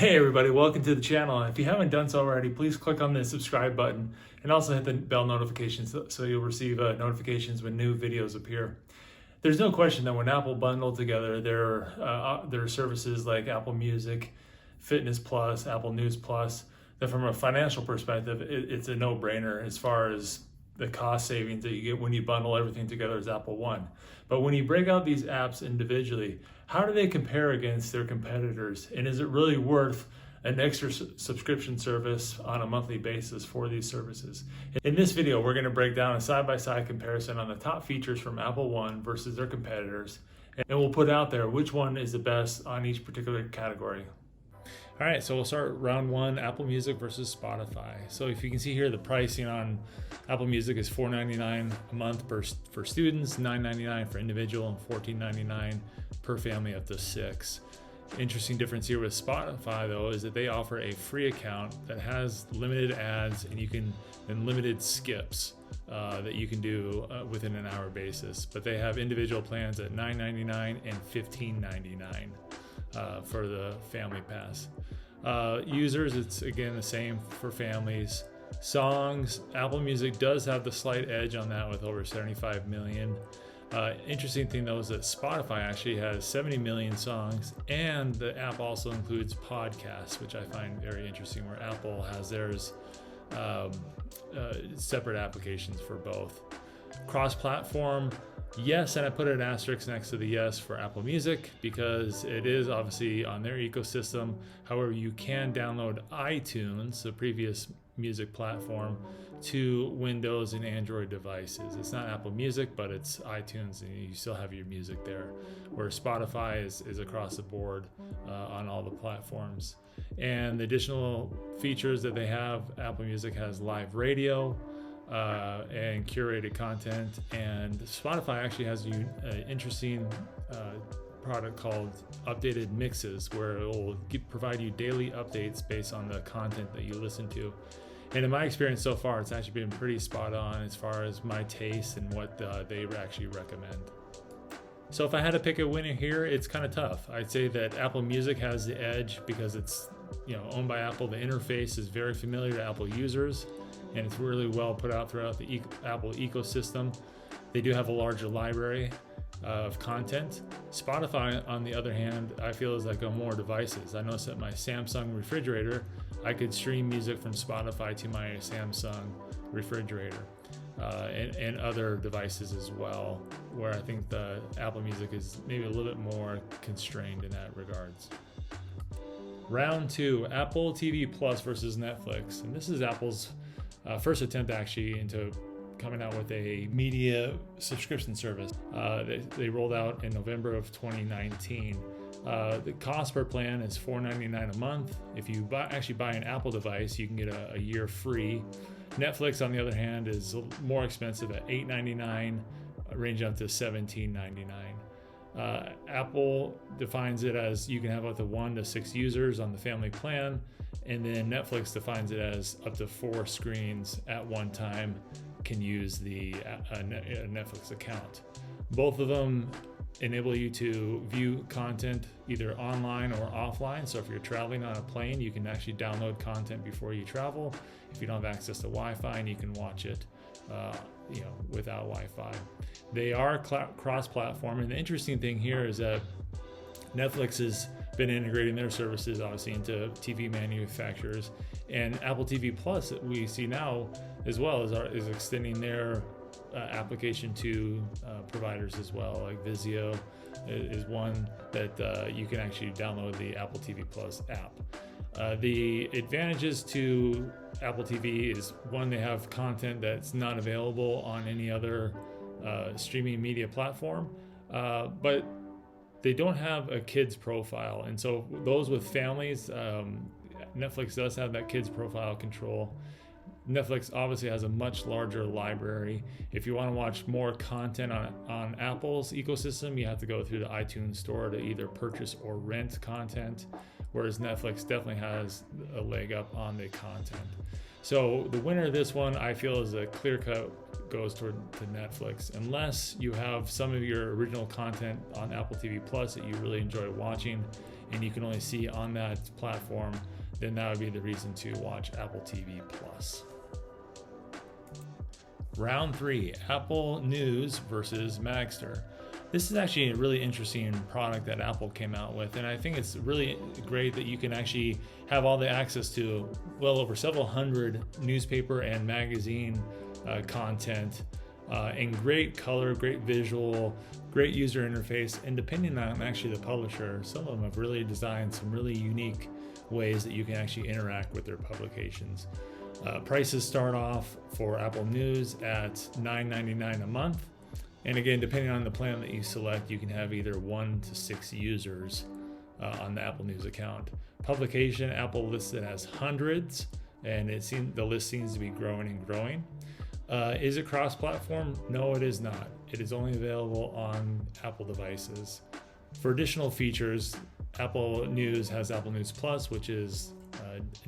Hey everybody, welcome to the channel. If you haven't done so already, please click on the subscribe button and also hit the bell notifications so you'll receive notifications when new videos appear. There's no question that when Apple bundled together their services like Apple Music, Fitness Plus, Apple News Plus, that from a financial perspective, it's a no-brainer as far as the cost savings that you get when you bundle everything together as Apple One. But when you break out these apps individually, how do they compare against their competitors? And is it really worth an extra subscription service on a monthly basis for these services? In this video, we're going to break down a side-by-side comparison on the top features from Apple One versus their competitors, and we'll put out there which one is the best on each particular category. All right, so we'll start round one, Apple Music versus Spotify. So if you can see here, the pricing on Apple Music is $4.99 a month for students, $9.99 for individual, and $14.99 per family up to 6. Interesting difference here with Spotify though is that they offer a free account that has limited ads and limited skips that you can do within an hour basis. But they have individual plans at $9.99 and $15.99 for the family pass. Users, it's again the same for families. Songs, Apple Music does have the slight edge on that with over 75 million. Interesting thing though is that Spotify actually has 70 million songs, and the app also includes podcasts, which I find very interesting, where Apple has theirs separate applications for both. Cross-platform, yes, and I put an asterisk next to the yes for Apple Music because it is obviously on their ecosystem. However, you can download iTunes, the previous music platform, to Windows and Android devices. It's not Apple Music, but it's iTunes, and you still have your music there, where Spotify is across the board on all the platforms. And the additional features that they have, Apple Music has live radio, and curated content, and Spotify actually has an interesting product called updated mixes, where it will provide you daily updates based on the content that you listen to. And in my experience so far, it's actually been pretty spot on as far as my taste and what they actually recommend. So if I had to pick a winner here, it's kind of tough. I'd say that Apple Music has the edge because it's owned by Apple. The interface is very familiar to Apple users, and it's really well put out throughout the Apple ecosystem. They do have a larger library of content. Spotify, on the other hand, I feel is like on more devices. I noticed that my Samsung refrigerator, I could stream music from Spotify to my Samsung refrigerator and other devices as well, where I think the Apple Music is maybe a little bit more constrained in that regards. Round two, Apple TV Plus versus Netflix. And this is Apple's first attempt actually into coming out with a media subscription service. They rolled out in November of 2019. The cost per plan is $4.99 a month. If you actually buy an Apple device, you can get a year free. Netflix, on the other hand, is more expensive at $8.99, ranging up to $17.99. Apple defines it as you can have up to 1 to 6 users on the family plan, and then Netflix defines it as up to 4 screens at one time can use the Netflix account. Both of them enable you to view content either online or offline. So if you're traveling on a plane, you can actually download content before you travel. If you don't have access to Wi-Fi, and you can watch it without Wi-Fi. They are cross-platform, and the interesting thing here is that Netflix has been integrating their services obviously into TV manufacturers, and Apple TV Plus that we see now as well is extending their application to providers as well. Like Vizio is one that you can actually download the Apple TV Plus app. The advantages to Apple TV is, one, they have content that's not available on any other streaming media platform, but they don't have a kids profile. And so those with families, Netflix does have that kids profile control. Netflix obviously has a much larger library. If you want to watch more content on Apple's ecosystem, you have to go through the iTunes store to either purchase or rent content, whereas Netflix definitely has a leg up on the content. So the winner of this one, I feel, is a clear cut goes to Netflix, unless you have some of your original content on Apple TV Plus that you really enjoy watching and you can only see on that platform, then that would be the reason to watch Apple TV Plus. Round 3, Apple News versus Magster. This is actually a really interesting product that Apple came out with, and I think it's really great that you can actually have all the access to well over several hundred newspaper and magazine content in great color, great visual, great user interface, and depending on actually the publisher, some of them have really designed some really unique ways that you can actually interact with their publications. Prices start off for Apple News at $9.99 a month. And again, depending on the plan that you select, you can have either 1 to 6 users on the Apple News account. Publication, Apple lists it as hundreds, and the list seems to be growing and growing. Is it cross-platform? No, it is not. It is only available on Apple devices. For additional features, Apple News has Apple News Plus, which is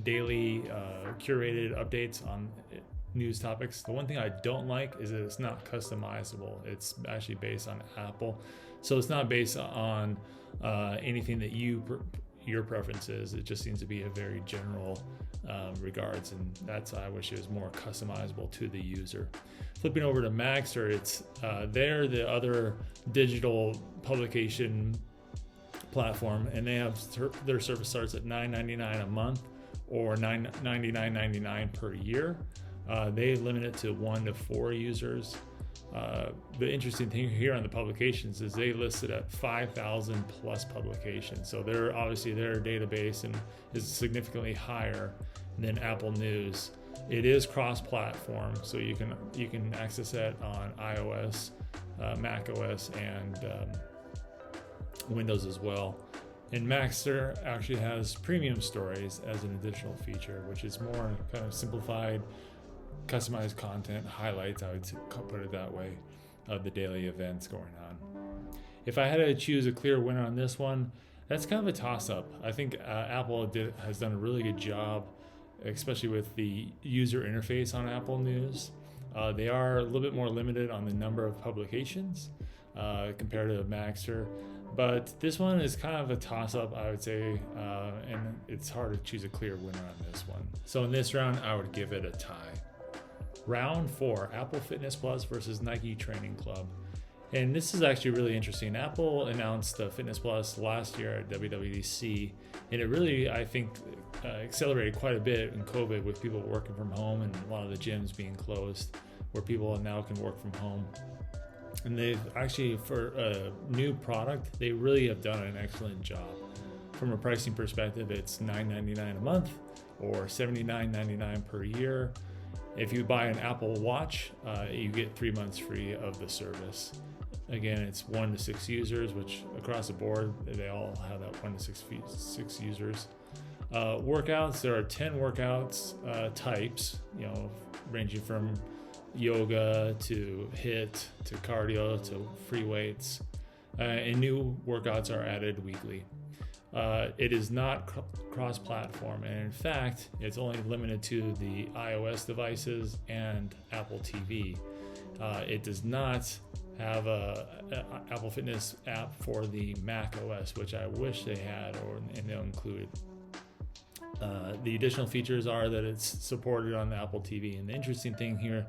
daily curated updates on news topics. The one thing I don't like is that it's not customizable. It's actually based on Apple, so it's not based on anything that your preference is. It just seems to be a very general regards, and I wish it was more customizable to the user. Flipping over to Magster, it's they're the other digital publication platform, and they have their service starts at $9.99 a month or $99.99 per year. They limit it to 1 to 4 users. The interesting thing here on the publications is they listed at 5,000 plus publications. So they're obviously their database and is significantly higher than Apple News. It is cross-platform, so you can access it on iOS, Mac OS, and Windows as well. And Magster actually has premium stories as an additional feature, which is more kind of simplified, customized content, highlights, I would put it that way, of the daily events going on. If I had to choose a clear winner on this one, that's kind of a toss-up. I think Apple has done a really good job, especially with the user interface on Apple News. They are a little bit more limited on the number of publications compared to Magster, but this one is kind of a toss-up, I would say, and it's hard to choose a clear winner on this one. So in this round, I would give it a tie. Round 4, Apple Fitness Plus versus Nike Training Club. And this is actually really interesting. Apple announced the Fitness Plus last year at WWDC, and it really, I think, accelerated quite a bit in COVID with people working from home and a lot of the gyms being closed, where people now can work from home. And they've actually, for a new product, they really have done an excellent job. From a pricing perspective, it's $9.99 a month or $79.99 per year. If you buy an Apple Watch, you get 3 months free of the service. Again, it's 1 to 6 users, which across the board, they all have that 1 to 6 users. Workouts, there are 10 workouts types, ranging from yoga to HIIT to cardio to free weights, and new workouts are added weekly. It is not cross-platform, and in fact, it's only limited to the iOS devices and Apple TV. It does not have a Apple Fitness app for the Mac OS, which I wish they had, and they'll include it. The additional features are that it's supported on the Apple TV, and the interesting thing here,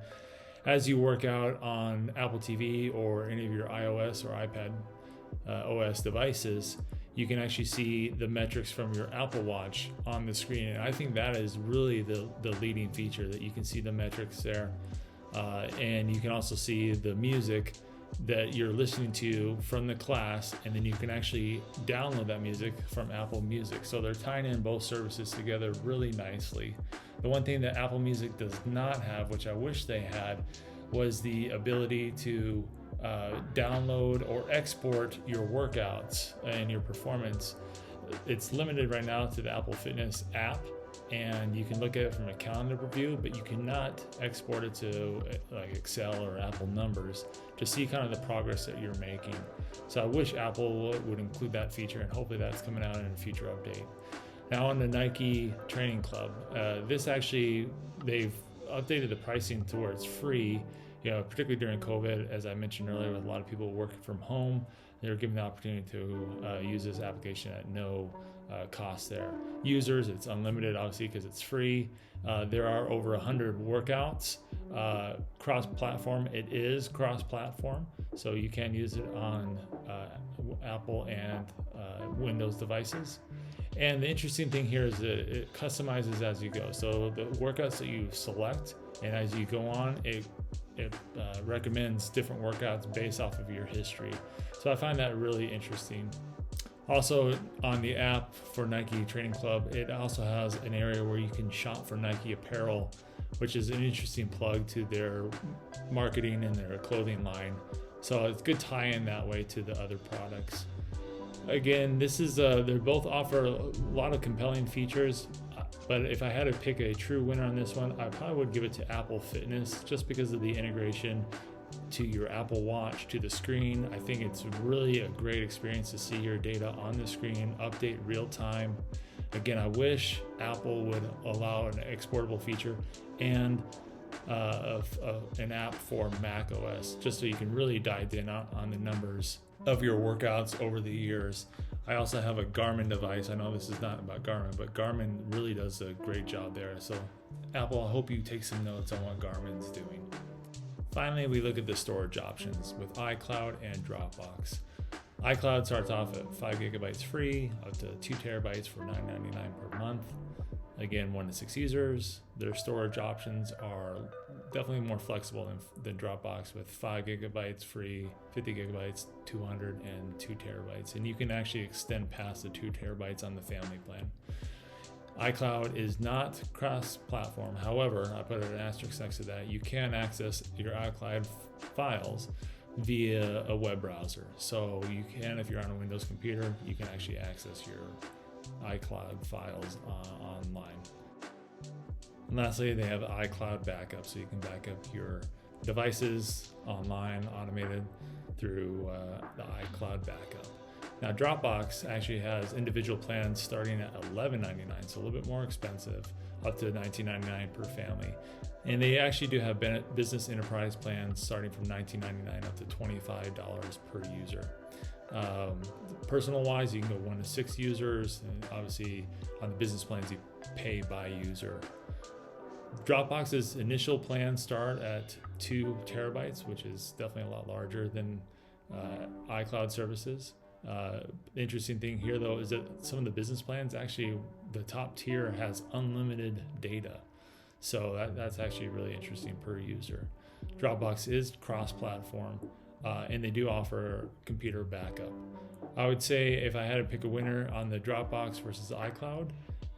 as you work out on Apple TV or any of your iOS or iPad OS devices, you can actually see the metrics from your Apple Watch on the screen. And I think that is really the leading feature, that you can see the metrics there. And you can also see the music that you're listening to from the class, and then you can actually download that music from Apple Music. So they're tying in both services together really nicely. The one thing that Apple Music does not have, which I wish they had, was the ability to download or export your workouts and your performance. It's limited right now to the Apple Fitness app, and you can look at it from a calendar view, but you cannot export it to like Excel or Apple Numbers to see kind of the progress that you're making. So I wish Apple would include that feature, and hopefully that's coming out in a future update. Now on the Nike Training Club, this actually, they've updated the pricing to where it's free, particularly during COVID, as I mentioned earlier, with a lot of people working from home, they're given the opportunity to use this application at no cost there. Users, it's unlimited, obviously, because it's free. There are over 100 workouts. Cross-platform, it is cross-platform, so you can use it on Apple and Windows devices. And the interesting thing here is that it customizes as you go. So the workouts that you select, and as you go on, it recommends different workouts based off of your history. So I find that really interesting. Also, on the app for Nike Training Club, it also has an area where you can shop for Nike apparel, which is an interesting plug to their marketing and their clothing line. So it's good tie-in that way to the other products. Again, this is they both offer a lot of compelling features, but if I had to pick a true winner on this one, I probably would give it to Apple Fitness, just because of the integration to your Apple Watch, to the screen. I think it's really a great experience to see your data on the screen, update real time. Again, I wish Apple would allow an exportable feature and an app for Mac OS, just so you can really dive in on the numbers of your workouts over the years. I also have a Garmin device. I know this is not about Garmin, but Garmin really does a great job there. So Apple, I hope you take some notes on what Garmin's doing. Finally, we look at the storage options with iCloud and Dropbox. iCloud starts off at 5 gigabytes free, up to 2 terabytes for $9.99 per month. Again, 1 to 6 users. Their storage options are definitely more flexible than Dropbox, with 5 gigabytes free, 50 gigabytes, 200, and 2 terabytes. And you can actually extend past the 2 terabytes on the family plan. iCloud is not cross-platform. However, I put an asterisk next to that. You can access your iCloud files via a web browser. So you can, if you're on a Windows computer, you can actually access your iCloud files online. And lastly, they have iCloud backup, so you can back up your devices online, automated through the iCloud backup. Now, Dropbox actually has individual plans starting at $11.99, so a little bit more expensive, up to $19.99 per family. And they actually do have business enterprise plans starting from $19.99 up to $25 per user. Personal wise, you can go 1 to 6 users, and obviously on the business plans, you pay by user. Dropbox's initial plans start at 2 terabytes, which is definitely a lot larger than iCloud services. The interesting thing here, though, is that some of the business plans, actually the top tier has unlimited data. So that's actually really interesting per user. Dropbox is cross-platform, and they do offer computer backup. I would say if I had to pick a winner on the Dropbox versus iCloud,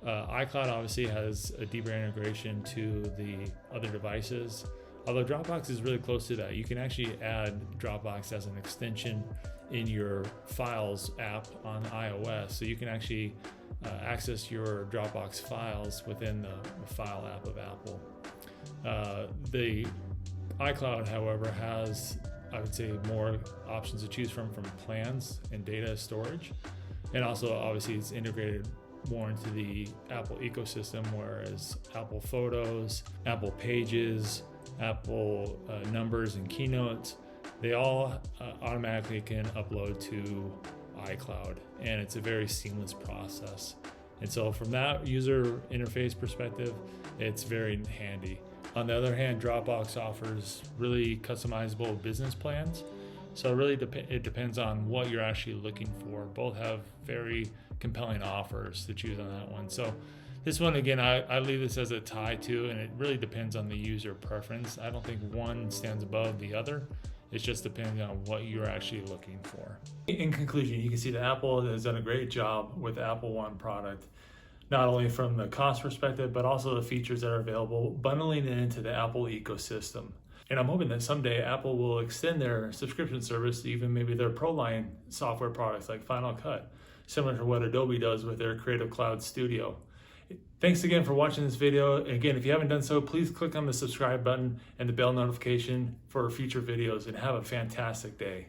iCloud obviously has a deeper integration to the other devices, although Dropbox is really close to that. You can actually add Dropbox as an extension in your Files app on iOS, so you can actually access your Dropbox files within the File app of Apple. The iCloud, however, has, I would say, more options to choose from plans and data storage, and also obviously it's integrated more into the Apple ecosystem, whereas Apple Photos, Apple Pages, Apple Numbers and Keynotes, they all automatically can upload to iCloud, and it's a very seamless process. And so from that user interface perspective, it's very handy. On the other hand, Dropbox offers really customizable business plans. So really it depends on what you're actually looking for. Both have very compelling offers to choose on that one. So this one, again, I leave this as a tie too, and it really depends on the user preference. I don't think one stands above the other. It's just depending on what you're actually looking for. In conclusion, you can see that Apple has done a great job with the Apple One product, not only from the cost perspective, but also the features that are available, bundling it into the Apple ecosystem. And I'm hoping that someday Apple will extend their subscription service to even maybe their Pro line software products like Final Cut, similar to what Adobe does with their Creative Cloud Studio. Thanks again for watching this video. Again, if you haven't done so, please click on the subscribe button and the bell notification for future videos, and have a fantastic day.